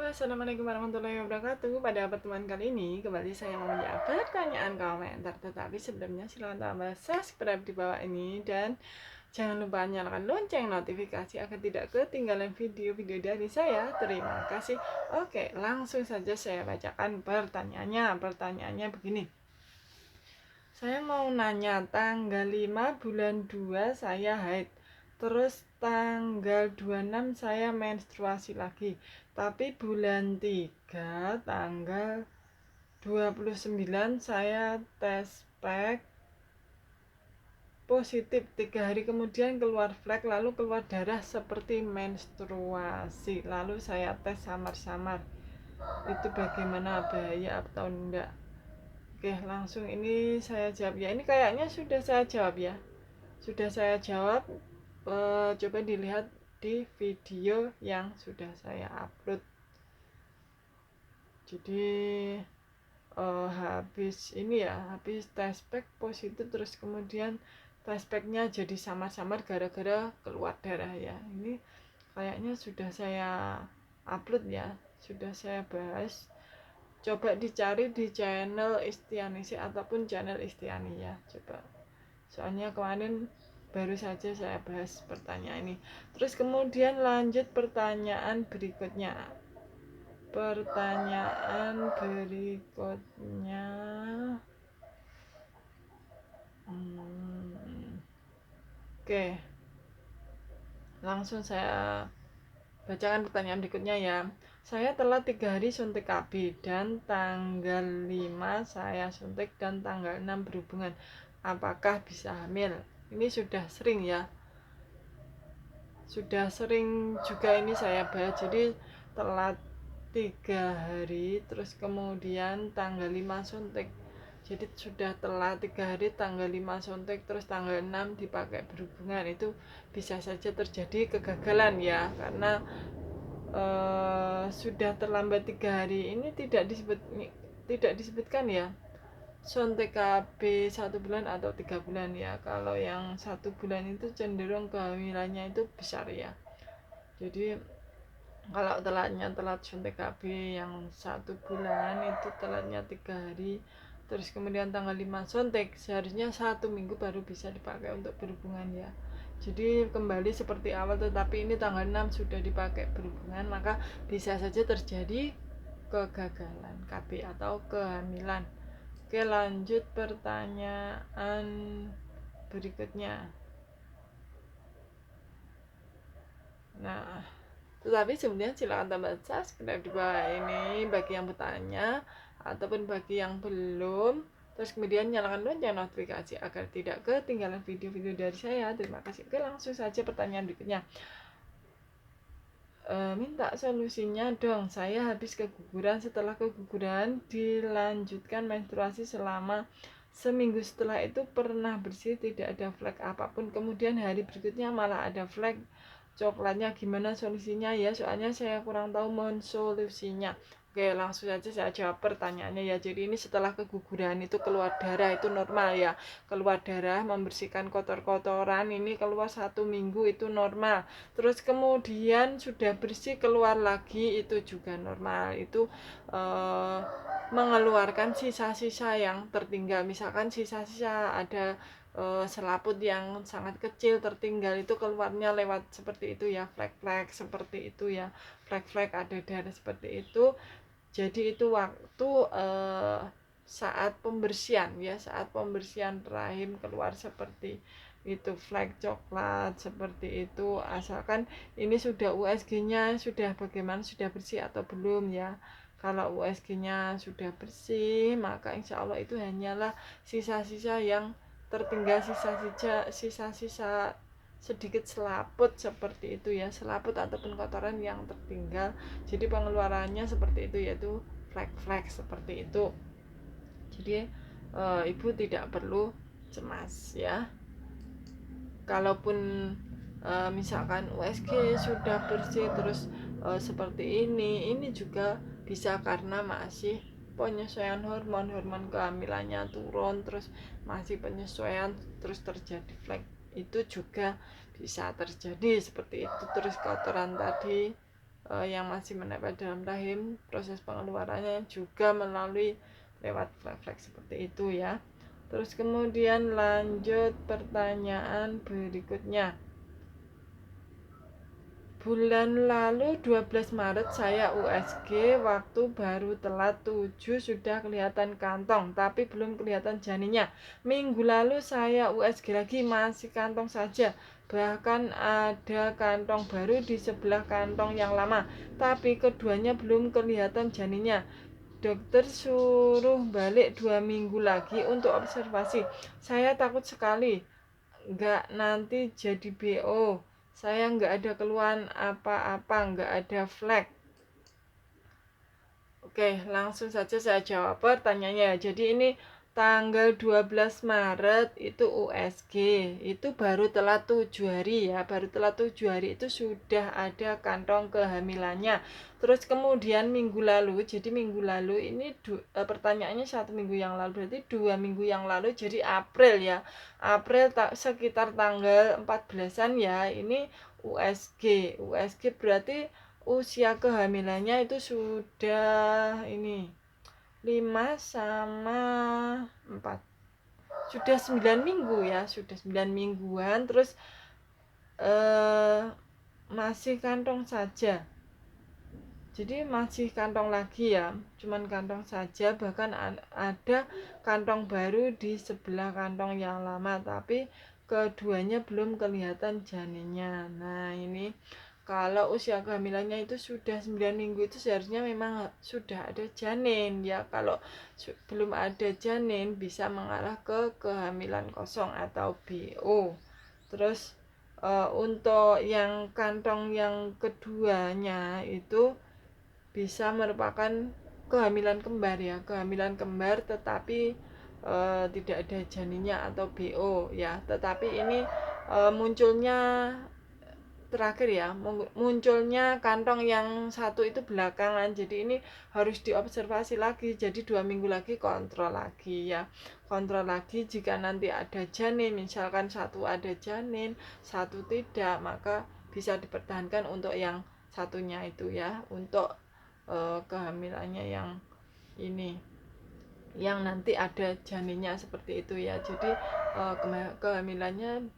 Assalamualaikum warahmatullahi wabarakatuh. Pada pertemuan kali ini kembali saya mau menjawab pertanyaan komentar. Tetapi sebelumnya silahkan tambah subscribe di bawah ini dan jangan lupa nyalakan lonceng notifikasi agar tidak ketinggalan video-video dari saya. Terima kasih. Oke, langsung saja saya bacakan pertanyaannya. Pertanyaannya begini. Saya mau nanya, tanggal 5 bulan 2 saya haid. Terus tanggal 26 saya menstruasi lagi. Tapi bulan 3 tanggal 29 saya tes pack positif. 3 hari kemudian keluar flek, lalu keluar darah seperti menstruasi. Lalu saya tes samar-samar. Itu bagaimana, bahaya atau enggak? Oke, langsung ini saya jawab ya. Ini kayaknya sudah saya jawab ya. Sudah saya jawab. Coba dilihat di video yang sudah saya upload. Jadi habis ini ya, habis tes pack positif terus kemudian tes packnya jadi samar-samar gara-gara keluar darah ya. Ini kayaknya sudah saya upload ya, sudah saya bahas. Coba dicari di channel Istianisi ataupun channel Istiani ya, coba. Soalnya kemarin baru saja saya bahas pertanyaan ini. Terus kemudian lanjut pertanyaan berikutnya. Pertanyaan berikutnya. Oke. Langsung saya bacakan pertanyaan berikutnya ya. Saya telah 3 hari suntik KB dan tanggal 5 saya suntik dan tanggal 6 berhubungan. Apakah bisa hamil? Ini sudah sering ya. Sudah sering juga ini saya bahas. Jadi telat 3 hari terus kemudian tanggal 5 suntik. Jadi sudah telat 3 hari tanggal 5 suntik terus tanggal 6 dipakai berhubungan. Itu bisa saja terjadi kegagalan ya, karena sudah terlambat 3 hari. Ini tidak disebutkan ya suntik KB 1 bulan atau 3 bulan ya. Kalau yang 1 bulan itu cenderung kehamilannya itu besar ya. Jadi kalau telat suntik KB yang 1 bulan itu telatnya 3 hari terus kemudian tanggal 5 suntik, seharusnya 1 minggu baru bisa dipakai untuk berhubungan ya. Jadi kembali seperti awal, tetapi ini tanggal 6 sudah dipakai berhubungan, maka bisa saja terjadi kegagalan KB atau kehamilan. Oke, lanjut pertanyaan berikutnya. Nah, tetapi sebenarnya silakan tambah subscribe di bawah ini bagi yang bertanya ataupun bagi yang belum. Terus kemudian nyalakan lonceng notifikasi agar tidak ketinggalan video-video dari saya. Terima kasih. Oke, langsung saja pertanyaan berikutnya. Minta solusinya dong. Saya habis keguguran, setelah keguguran dilanjutkan menstruasi selama seminggu, setelah itu pernah bersih, tidak ada flek apapun. Kemudian hari berikutnya malah ada flek coklatnya. Gimana solusinya ya? Soalnya saya kurang tahu mohon solusinya. Oke, langsung saja saya jawab pertanyaannya ya. Jadi ini setelah keguguran itu keluar darah, itu normal ya. Keluar darah membersihkan kotor-kotoran, ini keluar 1 minggu itu normal. Terus kemudian sudah bersih keluar lagi, itu juga normal. Itu mengeluarkan sisa-sisa yang tertinggal. Misalkan sisa-sisa ada selaput yang sangat kecil tertinggal, itu keluarnya lewat seperti itu ya, flek-flek seperti itu ya, flek-flek ada darah seperti itu. Jadi itu waktu saat pembersihan ya, saat pembersihan rahim keluar seperti itu, flek coklat seperti itu. Asalkan ini sudah USG-nya sudah bagaimana, sudah bersih atau belum ya. Kalau USG-nya sudah bersih, maka insya Allah itu hanyalah sisa-sisa yang tertinggal, sisa-sisa sedikit selaput seperti itu ya, selaput ataupun kotoran yang tertinggal. Jadi pengeluarannya seperti itu, yaitu flek-flek seperti itu. Jadi ibu tidak perlu cemas ya. Kalaupun misalkan USG sudah bersih terus seperti ini juga bisa karena masih penyesuaian hormon kehamilannya turun, terus masih penyesuaian terus terjadi flek, itu juga bisa terjadi seperti itu. Terus kotoran tadi yang masih menempel dalam rahim, proses pengeluarannya juga melalui lewat flek-flek seperti itu ya. Terus kemudian lanjut pertanyaan berikutnya. Bulan lalu 12 Maret saya USG, waktu baru telat 7 sudah kelihatan kantong tapi belum kelihatan janinnya. Minggu lalu saya USG lagi masih kantong saja. Bahkan ada kantong baru di sebelah kantong yang lama, tapi keduanya belum kelihatan janinnya. Dokter suruh balik 2 minggu lagi untuk observasi. Saya takut sekali nggak nanti jadi BO. Saya nggak ada keluhan apa-apa, nggak ada flek. Oke, langsung saja saya jawab pertanyaannya. Jadi ini tanggal 12 Maret itu USG, itu baru telat 7 hari ya, baru telat 7 hari itu sudah ada kantong kehamilannya. Terus kemudian minggu lalu, jadi minggu lalu ini pertanyaannya 1 minggu yang lalu, berarti 2 minggu yang lalu, jadi April ya. April sekitar tanggal 14-an ya, ini USG. USG berarti usia kehamilannya itu sudah ini 5 sama 4, sudah 9 minggu ya, sudah 9 mingguan. Terus masih kantong saja, jadi masih kantong lagi ya, cuman kantong saja. Bahkan ada kantong baru di sebelah kantong yang lama, tapi keduanya belum kelihatan janinnya. Nah ini kalau usia kehamilannya itu sudah 9 minggu itu seharusnya memang sudah ada janin ya. Kalau belum ada janin bisa mengarah ke kehamilan kosong atau BO. Terus untuk yang kantong yang keduanya itu bisa merupakan kehamilan kembar ya, kehamilan kembar tetapi tidak ada janinnya atau BO ya. Tetapi ini munculnya terakhir ya, munculnya kantong yang satu itu belakangan, jadi ini harus diobservasi lagi. Jadi 2 minggu lagi kontrol lagi ya, kontrol lagi. Jika nanti ada janin, misalkan satu ada janin satu tidak, maka bisa dipertahankan untuk yang satunya itu ya, untuk kehamilannya yang ini, yang nanti ada janinnya seperti itu ya. Jadi kehamilannya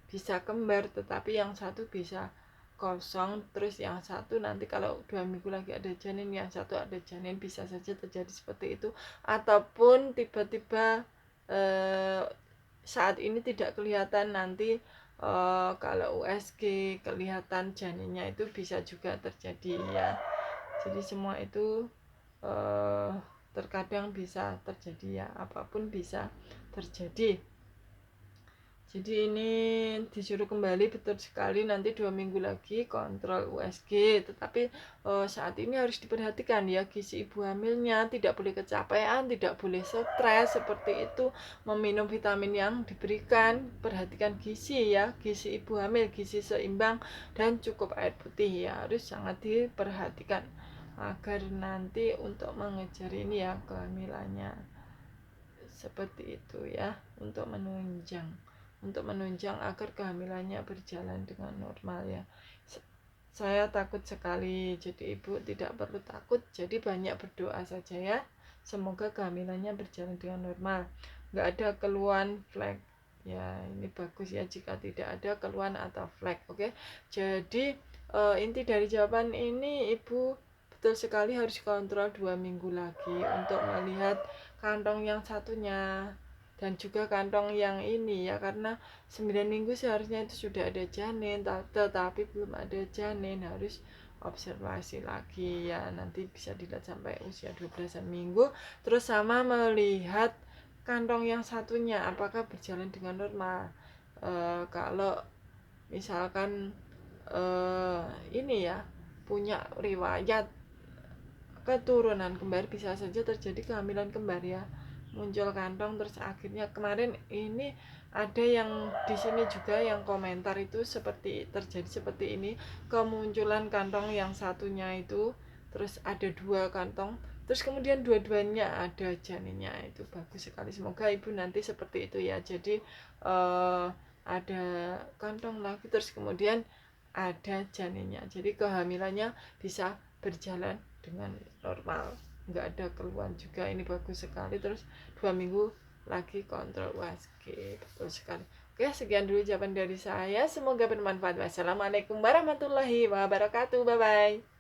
bisa kembar tetapi yang satu bisa kosong. Terus yang satu nanti kalau 2 minggu lagi ada janin, yang satu ada janin, bisa saja terjadi seperti itu. Ataupun tiba-tiba saat ini tidak kelihatan, nanti kalau USG kelihatan janinnya, itu bisa juga terjadi ya. Jadi semua itu terkadang bisa terjadi ya, apapun bisa terjadi. Jadi ini disuruh kembali, betul sekali, nanti 2 minggu lagi kontrol USG. Tetapi saat ini harus diperhatikan ya, gizi ibu hamilnya tidak boleh kecapean, tidak boleh stres seperti itu, meminum vitamin yang diberikan, perhatikan gizi ya, gizi ibu hamil, gizi seimbang dan cukup air putih ya, harus sangat diperhatikan agar nanti untuk mengejar ini ya kehamilannya seperti itu ya, untuk menunjang agar kehamilannya berjalan dengan normal ya. Saya takut sekali, jadi ibu tidak perlu takut, jadi banyak berdoa saja ya, semoga kehamilannya berjalan dengan normal, nggak ada keluhan flek ya. Ini bagus ya jika tidak ada keluhan atau flek. Oke, jadi inti dari jawaban ini, ibu betul sekali harus kontrol 2 minggu lagi untuk melihat kantong yang satunya dan juga kantong yang ini ya, karena 9 minggu seharusnya itu sudah ada janin, tetapi belum ada janin, harus observasi lagi ya. Nanti bisa dilihat sampai usia 12 minggu. Terus sama melihat kantong yang satunya apakah berjalan dengan normal. Kalau misalkan ini ya, punya riwayat keturunan kembar, bisa saja terjadi kehamilan kembar ya, muncul kantong. Terus akhirnya kemarin ini ada yang di sini juga yang komentar itu seperti terjadi seperti ini, kemunculan kantong yang satunya itu, terus ada 2 kantong, terus kemudian dua-duanya ada janinnya. Itu bagus sekali, semoga ibu nanti seperti itu ya. Jadi ada kantong lagi, terus kemudian ada janinnya, jadi kehamilannya bisa berjalan dengan normal, nggak ada keluhan juga. Ini bagus sekali. Terus 2 minggu lagi kontrol. Wah, betul sekali. Oke, sekian dulu jawaban dari saya, semoga bermanfaat. Wassalamualaikum warahmatullahi wabarakatuh. Bye bye.